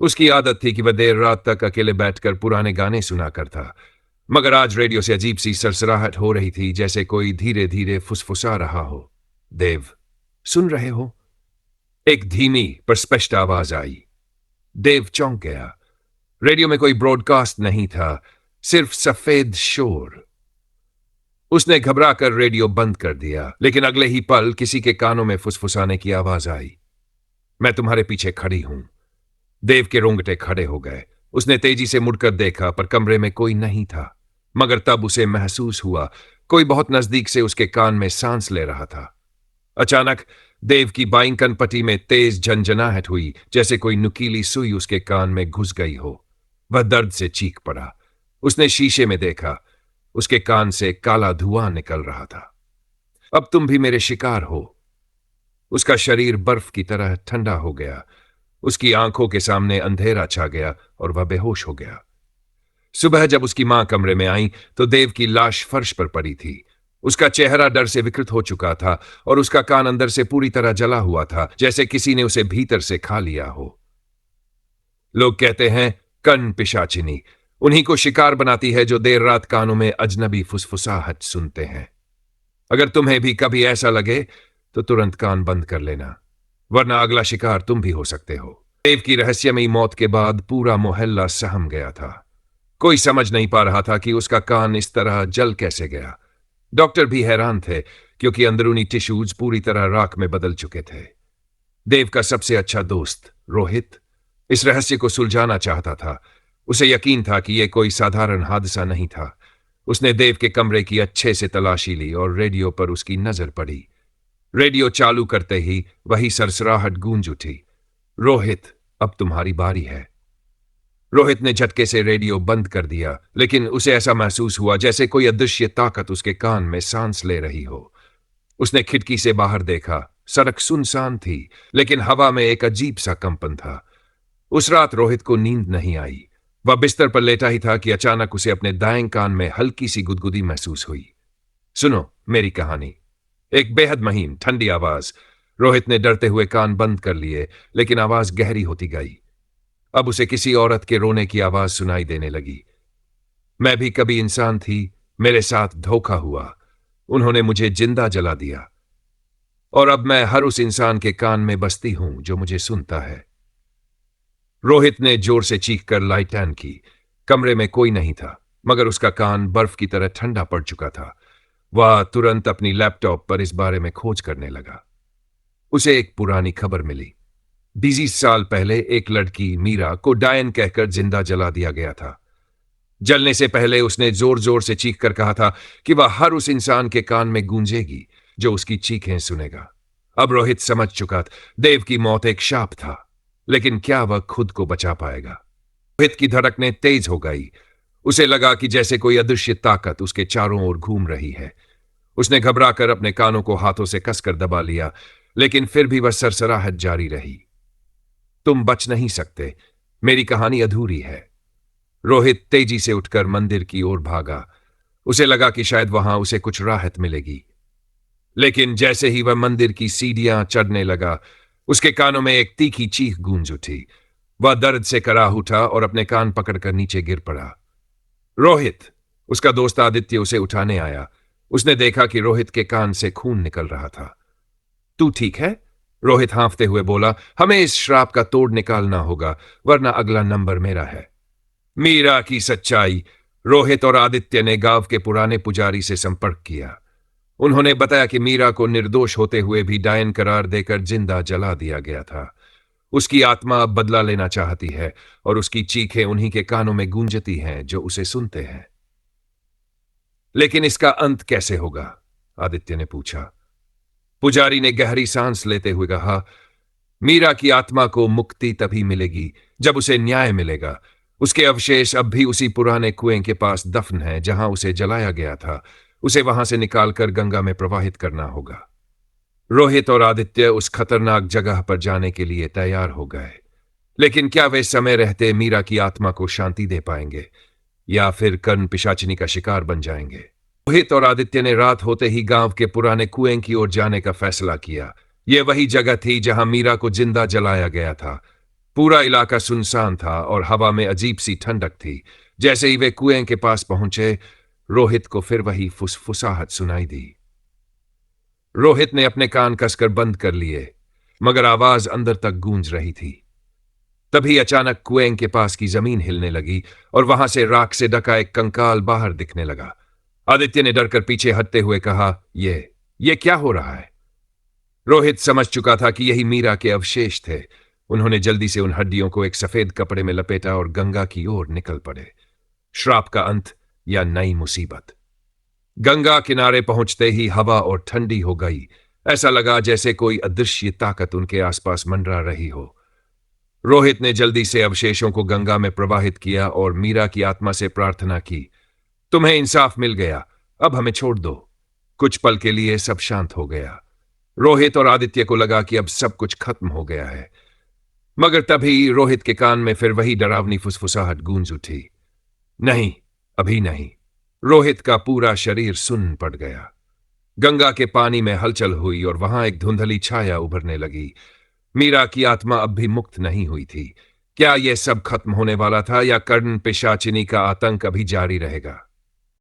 उसकी आदत थी कि वह देर रात तक अकेले बैठकर पुराने गाने सुना करता, मगर आज रेडियो से अजीब सी सरसराहट हो रही थी, जैसे कोई धीरे धीरे फुसफुसा रहा हो। देव, सुन रहे हो? एक धीमी पर स्पष्ट आवाज आई। देव चौंक गया। रेडियो में कोई ब्रॉडकास्ट नहीं था, सिर्फ सफेद शोर। उसने घबरा कर रेडियो बंद कर दिया, लेकिन अगले ही पल किसी के कानों में फुसफुसाने की आवाज आई। मैं तुम्हारे पीछे खड़ी हूं। देव के रोंगटे खड़े हो गए। उसने तेजी से मुड़कर देखा, पर कमरे में कोई नहीं था, मगर तब उसे महसूस हुआ कोई बहुत नजदीक से उसके कान में सांस ले रहा था। अचानक देव की बाईं कनपटी में तेज झंझनाहट हुई, जैसे कोई नुकीली सुई उसके कान में घुस गई हो। वह दर्द से चीख पड़ा। उसने शीशे में देखा, उसके कान से काला धुआं निकल रहा था। अब तुम भी मेरे शिकार हो। उसका शरीर बर्फ की तरह ठंडा हो गया। उसकी आंखों के सामने अंधेरा छा गया और वह बेहोश हो गया। सुबह जब उसकी मां कमरे में आई तो देव की लाश फर्श पर पड़ी थी। उसका चेहरा डर से विकृत हो चुका था और उसका कान अंदर से पूरी तरह जला हुआ था, जैसे किसी ने उसे भीतर से खा लिया हो। लोग कहते हैं कन पिशाचिनी उन्हीं को शिकार बनाती है जो देर रात कानों में अजनबी फुसफुसाहट सुनते हैं। अगर तुम्हें भी कभी ऐसा लगे तो तुरंत कान बंद कर लेना, वरना अगला शिकार तुम भी हो सकते हो। देव की रहस्यमयी मौत के बाद पूरा मोहल्ला सहम गया था। कोई समझ नहीं पा रहा था कि उसका कान इस तरह जल कैसे गया। डॉक्टर भी हैरान थे, क्योंकि अंदरूनी टिश्यूज पूरी तरह राख में बदल चुके थे। देव का सबसे अच्छा दोस्त रोहित इस रहस्य को सुलझाना चाहता था। उसे यकीन था कि यह कोई साधारण हादसा नहीं था। उसने देव के कमरे की अच्छे से तलाशी ली और रेडियो पर उसकी नजर पड़ी। रेडियो चालू करते ही वही सरसराहट गूंज उठी। रोहित, अब तुम्हारी बारी है। रोहित ने झटके से रेडियो बंद कर दिया, लेकिन उसे ऐसा महसूस हुआ जैसे कोई अदृश्य ताकत उसके कान में सांस ले रही हो। उसने खिड़की से बाहर देखा। सड़क सुनसान थी, लेकिन हवा में एक अजीब सा कंपन था। उस रात रोहित को नींद नहीं आई। वह बिस्तर पर लेटा ही था कि अचानक उसे अपने दाएं कान में हल्की सी गुदगुदी महसूस हुई। सुनो मेरी कहानी। एक बेहद महीन ठंडी आवाज। रोहित ने डरते हुए कान बंद कर लिए, लेकिन आवाज गहरी होती गई। अब उसे किसी औरत के रोने की आवाज सुनाई देने लगी। मैं भी कभी इंसान थी, मेरे साथ धोखा हुआ, उन्होंने मुझे जिंदा जला दिया, और अब मैं हर उस इंसान के कान में बसती हूं जो मुझे सुनता है। रोहित ने जोर से चीखकर लाइट ऑन की। कमरे में कोई नहीं था, मगर उसका कान बर्फ की तरह ठंडा पड़ चुका था। वह तुरंत अपनी लैपटॉप पर इस बारे में खोज करने लगा। उसे एक पुरानी खबर मिली। 20 साल पहले एक लड़की मीरा को डायन कहकर जिंदा जला दिया गया था। जलने से पहले उसने जोर जोर से चीख कर कहा था कि वह हर उस इंसान के कान में गूंजेगी जो उसकी चीखें सुनेगा। अब रोहित समझ चुका था, देव की मौत एक शाप था, लेकिन क्या वह खुद को बचा पाएगा? रोहित की धड़कनें तेज हो गई। उसे लगा कि जैसे कोई अदृश्य ताकत उसके चारों ओर घूम रही है। उसने घबराकर अपने कानों को हाथों से कसकर दबा लिया, लेकिन फिर भी वह सरसराहट जारी रही। तुम बच नहीं सकते, मेरी कहानी अधूरी है। रोहित तेजी से उठकर मंदिर की ओर भागा। उसे लगा कि शायद वहां उसे कुछ राहत मिलेगी, लेकिन जैसे ही वह मंदिर की सीढ़ियां चढ़ने लगा, उसके कानों में एक तीखी चीख गूंज उठी। वह दर्द से कराह उठा और अपने कान पकड़कर नीचे गिर पड़ा। रोहित! उसका दोस्त आदित्य उसे उठाने आया। उसने देखा कि रोहित के कान से खून निकल रहा था। तू ठीक है? रोहित हांफते हुए बोला। हमें इस श्राप का तोड़ निकालना होगा, वरना अगला नंबर मेरा है। मीरा की सच्चाई। रोहित और आदित्य ने गांव के पुराने पुजारी से संपर्क किया। उन्होंने बताया कि मीरा को निर्दोष होते हुए भी डायन करार देकर जिंदा जला दिया गया था। उसकी आत्मा अब बदला लेना चाहती है, और उसकी चीखें उन्हीं के कानों में गूंजती हैं जो उसे सुनते हैं। लेकिन इसका अंत कैसे होगा? आदित्य ने पूछा। पुजारी ने गहरी सांस लेते हुए कहा, मीरा की आत्मा को मुक्ति तभी मिलेगी जब उसे न्याय मिलेगा। उसके अवशेष अब भी उसी पुराने कुएं के पास दफन है जहां उसे जलाया गया था। उसे वहां से निकालकर गंगा में प्रवाहित करना होगा। रोहित और आदित्य उस खतरनाक जगह पर जाने के लिए तैयार हो गए, लेकिन क्या वे समय रहते मीरा की आत्मा को शांति दे पाएंगे, या फिर कर्ण पिशाचिनी का शिकार बन जाएंगे? रोहित और आदित्य ने रात होते ही गांव के पुराने कुएं की ओर जाने का फैसला किया। यह वही जगह थी जहां मीरा को जिंदा जलाया गया था। पूरा इलाका सुनसान था और हवा में अजीब सी ठंडक थी। जैसे ही वे कुएं के पास पहुंचे, रोहित को फिर वही फुसफुसाहट सुनाई दी। रोहित ने अपने कान कसकर बंद कर लिए, मगर आवाज अंदर तक गूंज रही थी। तभी अचानक कुएं के पास की जमीन हिलने लगी और वहां से राख से ढका एक कंकाल बाहर दिखने लगा। आदित्य ने डरकर पीछे हटते हुए कहा, ये क्या हो रहा है? रोहित समझ चुका था कि यही मीरा के अवशेष थे। उन्होंने जल्दी से उन हड्डियों को एक सफेद कपड़े में लपेटा और गंगा की ओर निकल पड़े। श्राप का अंत या नई मुसीबत। गंगा किनारे पहुंचते ही हवा और ठंडी हो गई। ऐसा लगा जैसे कोई अदृश्य ताकत उनके आसपास मंडरा रही हो। रोहित ने जल्दी से अवशेषों को गंगा में प्रवाहित किया और मीरा की आत्मा से प्रार्थना की, तुम्हें इंसाफ मिल गया, अब हमें छोड़ दो। कुछ पल के लिए सब शांत हो गया। रोहित और आदित्य को लगा कि अब सब कुछ खत्म हो गया है, मगर तभी रोहित के कान में फिर वही डरावनी फुसफुसाहट गूंज उठी। नहीं, अभी नहीं। रोहित का पूरा शरीर सुन्न पड़ गया। गंगा के पानी में हलचल हुई और वहां एक धुंधली छाया उभरने लगी। मीरा की आत्मा अब भी मुक्त नहीं हुई थी। क्या यह सब खत्म होने वाला था या कर्ण पिशाचिनी का आतंक अभी जारी रहेगा?